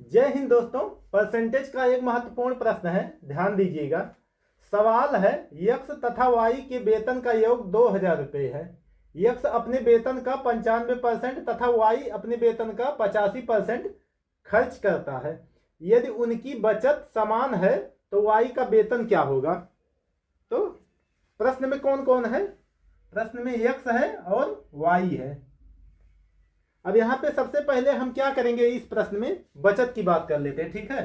जय हिंद दोस्तों। परसेंटेज का एक महत्वपूर्ण प्रश्न है, ध्यान दीजिएगा। सवाल है, यक्स तथा वाई के वेतन का योग 2000 रुपये है। यक्स अपने वेतन का 95% तथा वाई अपने वेतन का 85% खर्च करता है। यदि उनकी बचत समान है तो वाई का वेतन क्या होगा? तो प्रश्न में कौन कौन है? प्रश्न में यक्स है और वाई है। अब यहाँ पे सबसे पहले हम क्या करेंगे, इस प्रश्न में बचत की बात कर लेते हैं, ठीक है।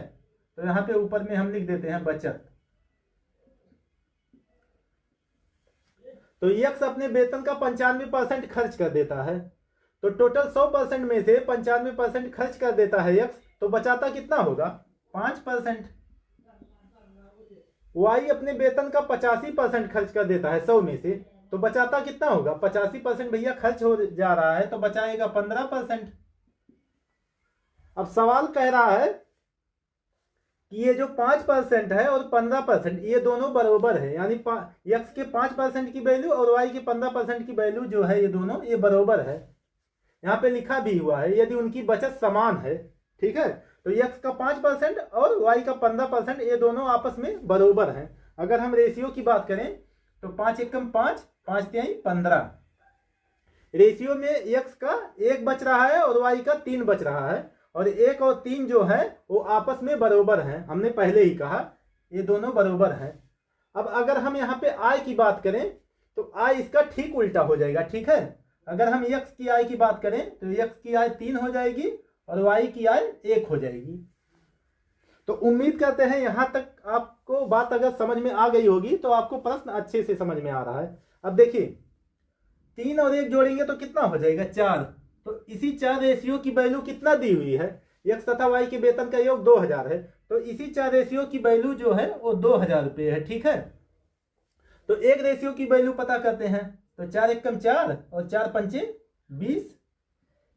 तो यहाँ पे ऊपर में हम लिख देते हैं बचत। तो यक्स अपने वेतन का 95% खर्च कर देता है। तो टोटल 100% में से 95% खर्च कर देता है यक्स, तो बचाता कितना होगा? 5%। वाई अपने वेतन का 85% खर्च कर देता है 100 में से, तो बचाता कितना होगा? 85% भैया खर्च हो जा रहा है, तो बचाएगा 15%। अब सवाल कह रहा है कि ये जो 5% है और 15% ये दोनों बराबर है, यानी यक्स के 5% की वैल्यू और वाई के 15% की वैल्यू जो है, ये दोनों ये बराबर है। यहाँ पे लिखा भी हुआ है यदि उनकी बचत समान है, ठीक है। तो यक्स का 5% और वाई का 15% ये दोनों आपस में बराबर हैं। अगर हम रेशियो की बात करें तो 5 एकम 5, 5 तिहाई 15। रेशियो में यक्स का 1 बच रहा है और वाई का 3 बच रहा है, और 1 और 3 जो है वो आपस में बराबर हैं। हमने पहले ही कहा ये दोनों बराबर हैं। अब अगर हम यहाँ पे आय की बात करें तो आय इसका ठीक उल्टा हो जाएगा, ठीक है। अगर हम यक्स की आय की बात करें तो यक्स की आय 3 हो जाएगी और वाई की आय 1 हो जाएगी। तो उम्मीद करते हैं यहां तक आपको बात अगर समझ में आ गई होगी, तो आपको प्रश्न अच्छे से समझ में आ रहा है। अब देखिए, 3 और 1 जोड़ेंगे तो कितना हो जाएगा? 4। तो इसी 4 रेशियो की वैल्यू कितना दी हुई है? यक्स तथा वाई के वेतन का योग 2000 है, तो इसी 4 रेशियो की वैल्यू जो है वो 2000 रुपये है, ठीक है। तो एक रेशियो की वैल्यू पता करते हैं। तो 4 एकम 4 और 4 पंचे 20,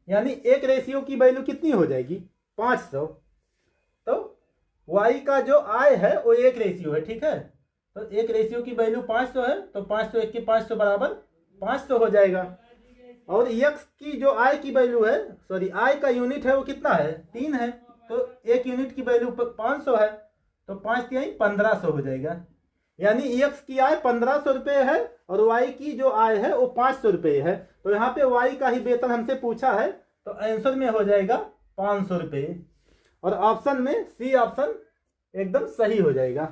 यानी एक रेशियो की वैल्यू कितनी हो जाएगी? 500। तो वाई का जो आय है वो एक रेशियो है, ठीक है। तो एक रेशियो की वैल्यू 500 है, तो 500 एक के 500 बराबर 500 हो जाएगा। और यक्स की जो आय की वैल्यू है, सॉरी आय का यूनिट है वो कितना है? 3 है। तो एक यूनिट की वैल्यू 500 है, तो 5 तिहाई 1500 हो जाएगा। यानी यक्स की आय 1500 रुपये है और वाई की जो आय है वो 500 रुपये है। तो यहाँ पे वाई का ही वेतन हमसे पूछा है, तो आंसर में हो जाएगा 500 रुपये। और ऑप्शन में सी ऑप्शन एकदम सही हो जाएगा।